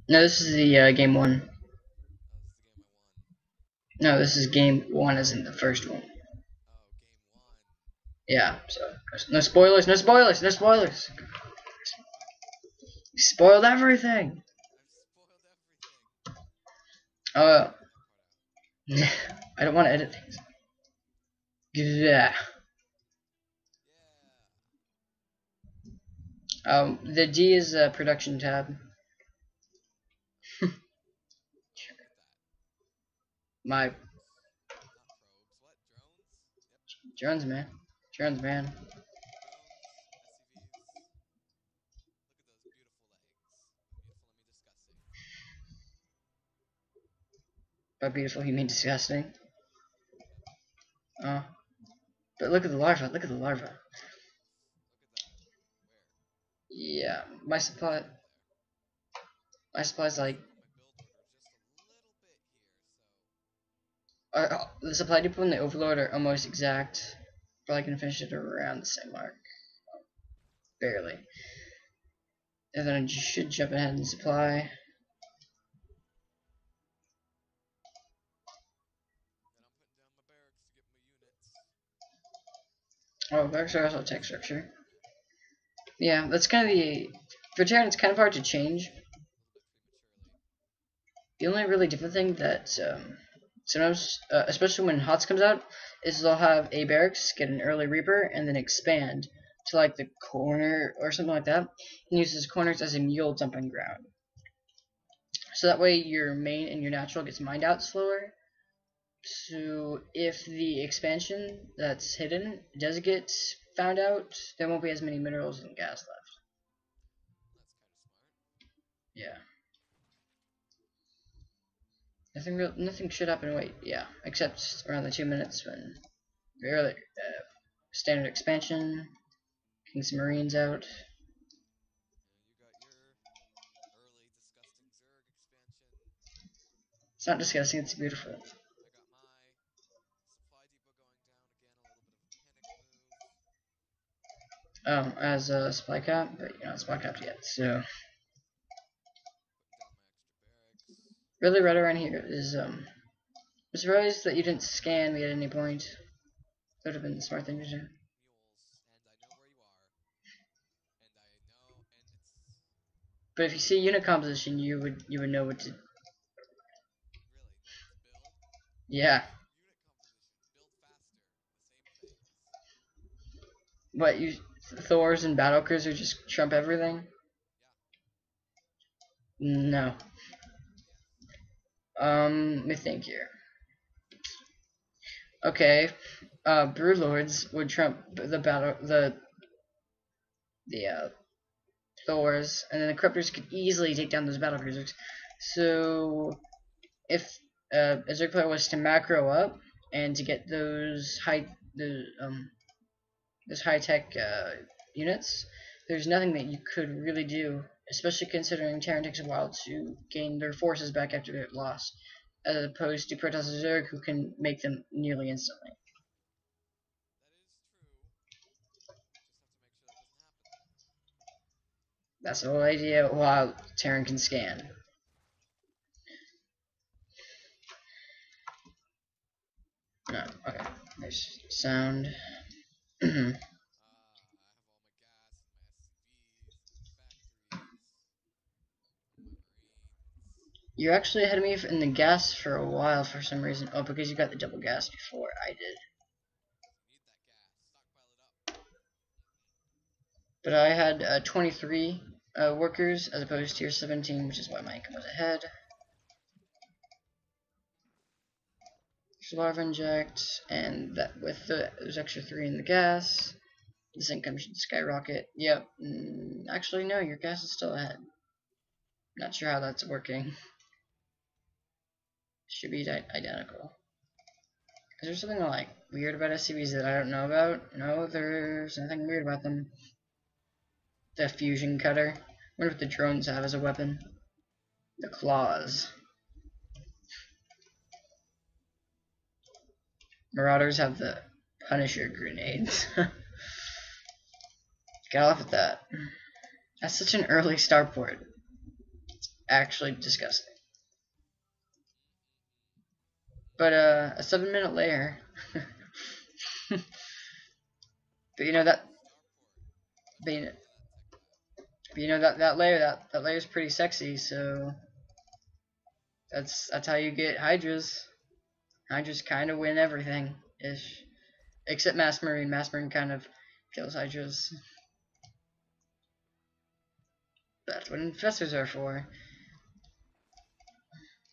No, this is the game 1. No, this is game 1 as in the first one. Yeah, so no spoilers, no spoilers, no spoilers. You spoiled everything. I don't want to edit things. Yeah. The D is a production tab. My drones, man. Drones, man. By beautiful, you mean disgusting. Oh, but look at the larva. Look at the larva. Yeah, my supply. My supply's like. The supply depot and the overload are almost exact. Probably gonna finish it around the same mark. Barely. And then I should jump ahead and supply. Oh, barracks are also tech structure. Yeah, that's kind of the. For Terran, it's kind of hard to change. The only really different thing that sometimes, especially when HOTS comes out, is they'll have a barracks get an early Reaper and then expand to like the corner or something like that, and uses corners as a mule dumping ground. So that way your main and your natural gets mined out slower. So if the expansion that's hidden does get found out, there won't be as many minerals and gas left. Yeah. Nothing should happen. Wait, yeah, except around the 2 minutes when early standard expansion, getting some marines out. It's not disgusting. It's beautiful. As a supply cap, but you're not supply capped yet. So really, right around here is I'm surprised that you didn't scan me at any point. That would have been the smart thing to do. But if you see unit composition, you would know what to. Yeah. What you Thors and battle cruiser just trump everything? No. Let me think here. Okay. Broodlords would trump the Thors, and then the Corruptors could easily take down those battle cruisers. So if a Zerg player was to macro up and to get those high tech units, there's nothing that you could really do, especially considering Terran takes a while to gain their forces back after they're lost, as opposed to Protoss Zerg, who can make them nearly instantly. That's the whole idea while Terran can scan. No, okay. There's sound. You're actually ahead of me in the gas for a while for some reason. Oh, because you got the double gas before I did. But I had 23 workers as opposed to your 17, which is why my income was ahead. Larva inject, and that with those extra 3 in the gas, this income should skyrocket. Yep. Actually, no, your gas is still ahead. Not sure how that's working. Should be identical. Is there something like weird about SCVs that I don't know about? No, there's nothing weird about them. The fusion cutter. I wonder if the drones have as a weapon. The claws. Marauders have the Punisher grenades. Get off with that. That's such an early starport. actually disgusting. But a 7-minute layer. But you know that. But you know, that layer that layer's pretty sexy. So that's how you get Hydras. Hydras kind of win everything ish, except Mass Marine. Mass Marine kind of kills Hydras. That's what infestors are for.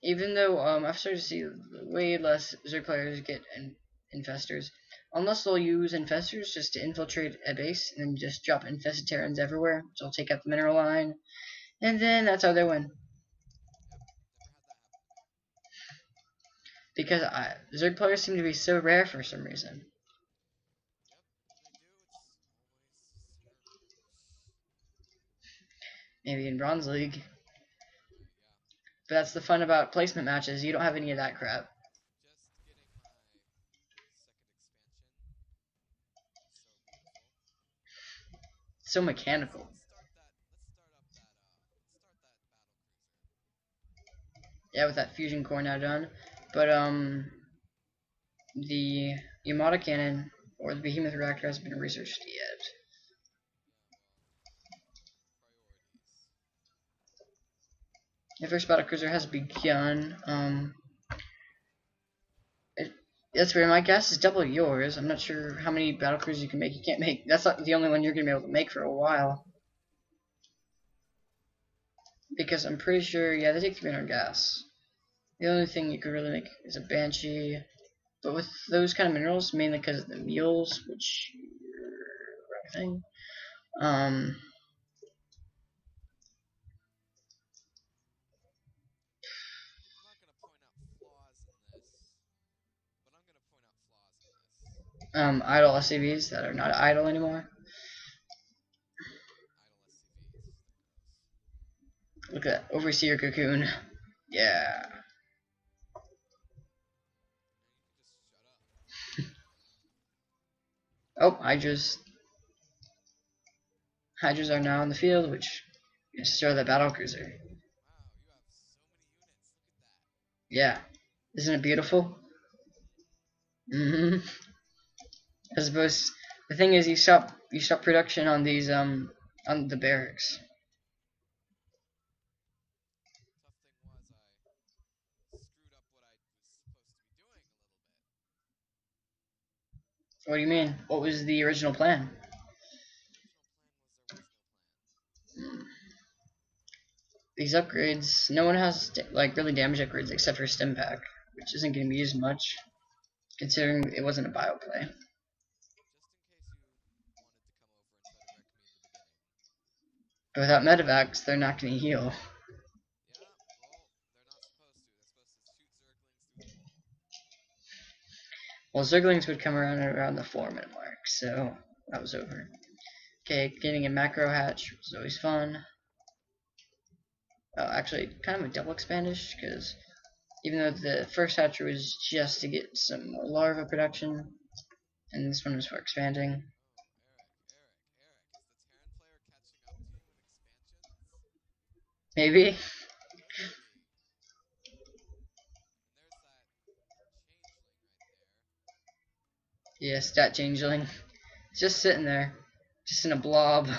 Even though I've started to see way less Zerg players get infestors, unless they'll use infestors just to infiltrate a base and then just drop infested Terrans everywhere. So they'll take out the mineral line, and then that's how they win. Because Zerg players seem to be so rare for some reason. Maybe in Bronze League. But that's the fun about placement matches. You don't have any of that crap. So mechanical. Yeah, with that fusion core now done. But the Yamada cannon or the Behemoth reactor hasn't been researched yet. The first battlecruiser has begun. That's where my guess is double yours. I'm not sure how many battlecruisers you can make. You can't make. That's not the only one you're gonna be able to make for a while. Because I'm pretty sure, yeah, they take 300 gas. The only thing you could really make is a Banshee. But with those kind of minerals, mainly because of the mules, which thing. Idle SCVs that are not idle anymore. Look at that Overseer Cocoon. Yeah. Oh, Hydras are now in the field, which destroy the battlecruiser. Yeah. Isn't it beautiful? Mm-hmm. As opposed, the thing is, you stop production on these on the barracks. What do you mean? What was the original plan? These upgrades, no one has like really damage upgrades except for Stim Pack, which isn't going to be used much, considering it wasn't a bio play. But without medevacs, they're not going to heal. Well, Zerglings would come around the 4-minute mark, so that was over. Okay, getting a macro hatch was always fun. Actually, kind of a double expandish, because even though the first hatch was just to get some larva production, and this one was for expanding. Maybe. Yeah, stat changeling. It's just sitting there, just in a blob.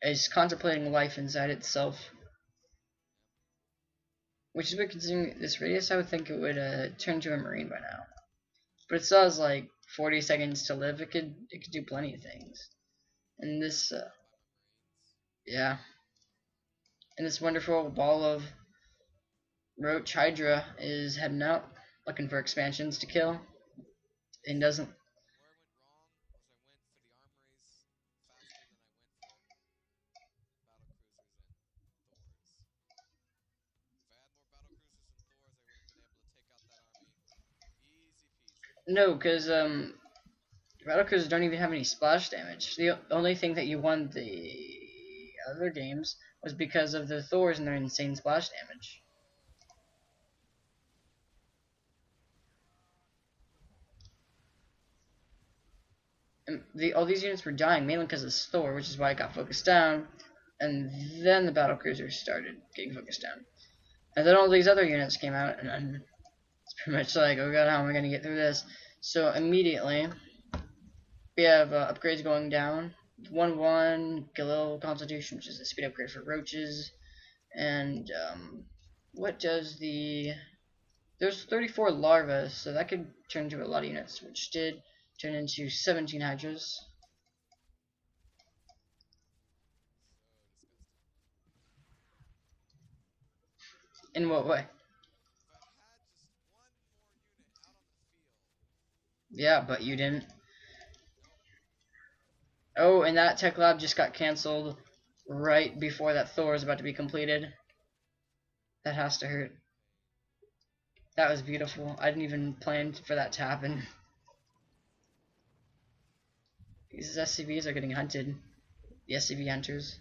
It's contemplating life inside itself. Which is weird considering this radius, I would think it would turn to a marine by now. But it still has like 40 seconds to live. It could do plenty of things. And this, yeah. And this wonderful ball of Roach Hydra is heading out, looking for expansions to kill. And doesn't. No, because battlecruisers don't even have any splash damage. The only thing that you won the other games was because of the Thors and their insane splash damage. And all these units were dying mainly because of Thor, which is why it got focused down. And then the battle cruisers started getting focused down. And then all these other units came out, and it's pretty much like, oh god, how am I going to get through this? So immediately, we have upgrades going down. 1-1 Galil Constitution, which is a speed upgrade for roaches. And what does the... There's 34 larvae, so that could turn into a lot of units, which did turn into 17 hydras. In what way? Yeah, but you didn't. Oh, and that tech lab just got cancelled right before that Thor is about to be completed. That has to hurt. That was beautiful. I didn't even plan for that to happen. These SCVs are getting hunted. The SCV hunters.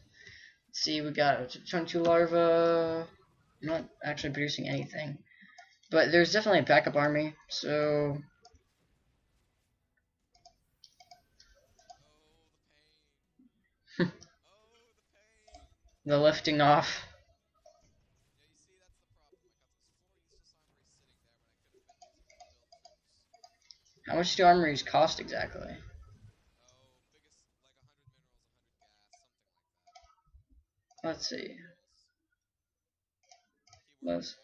Let's see, we got 22 larvae. I'm not actually producing anything. But there's definitely a backup army, so... The lifting off. How much do armories cost exactly? Let's see. Let's...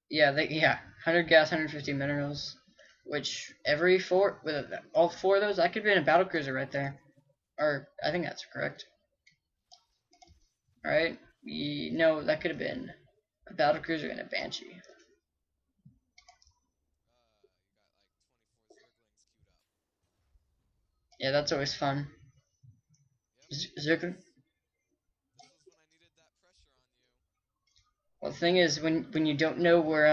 Yeah, 100 gas, 150 minerals. Which every four, with all four of those, I could be in a battle cruiser right there. Or I think that's correct. Alright, no, that could have been a battle cruiser and a banshee. Yeah, that's always fun. Zergling. Well, the thing is, when you don't know where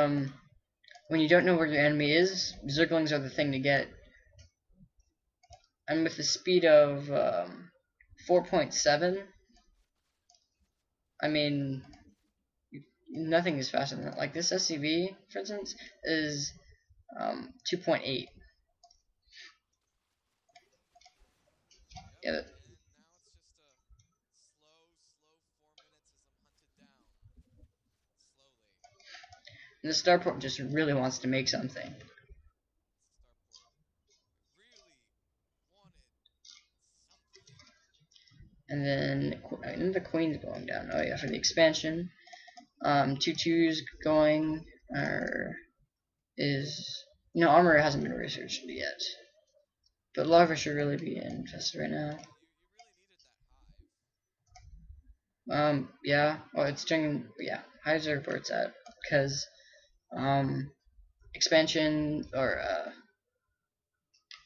your enemy is, Zerglings are the thing to get. And with the speed of 4.7, I mean, nothing is faster than that. Like this SCV, for instance, is 2.8. Yeah. And the starport just really wants to make something. And then the queen's going down. Oh yeah, for the expansion. 2-2's going, no, armor hasn't been researched yet. But larva should really be infested right now. Yeah, well, it's doing, yeah, highs are where it's at, because, expansion, or,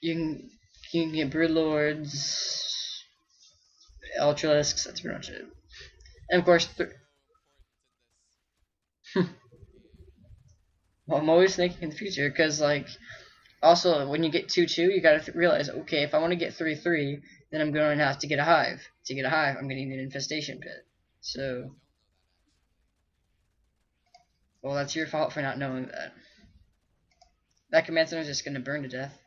you can get broodlords, ultralisks, that's pretty much it. And of course, well, I'm always thinking in the future, because, like, also, when you get 2-2, you gotta realize, okay, if I want to get 3-3, then I'm going to have to get a hive. To get a hive, I'm going to need an infestation pit. So, well, that's your fault for not knowing that. That command center is just going to burn to death.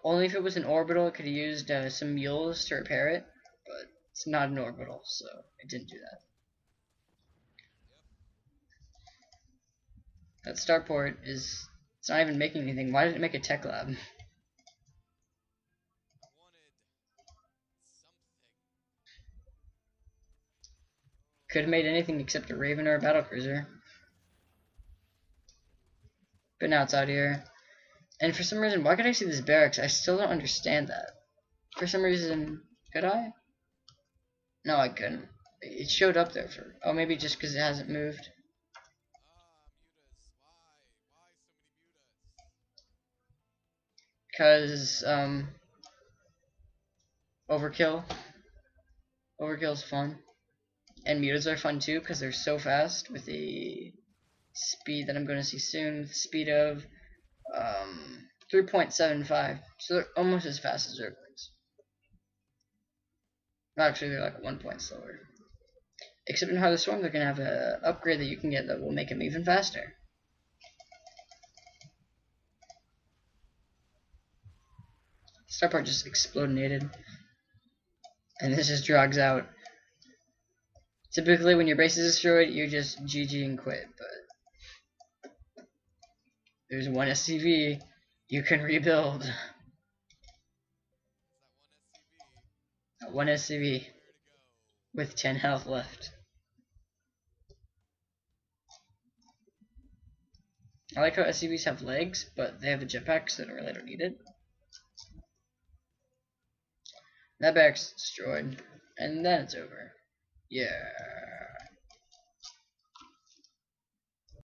Only if it was an orbital, it could have used some mules to repair it, but it's not an orbital, so it didn't do that. That starport it's not even making anything. Why did it make a tech lab? Could have made anything except a Raven or a battlecruiser. But now it's out here. And for some reason, why could I see this barracks? I still don't understand that. For some reason, could I? No, I couldn't. It showed up there for... Oh, maybe just because it hasn't moved. Because, overkill. Overkill's fun. And mutas are fun too, because they're so fast with the speed that I'm going to see soon. With the speed of 3.75. So they're almost as fast as Zerglings. Actually, they're like 1 point slower. Except in Heart of the Storm, they're going to have an upgrade that you can get that will make them even faster. Starport just exploded. And this just drags out. Typically, when your base is destroyed, you just GG and quit. But there's one SCV. You can rebuild. One SCV with 10 health left. I like how SCVs have legs, but they have a jetpack, so I really don't need it. That barracks destroyed, and then it's over. Yeah.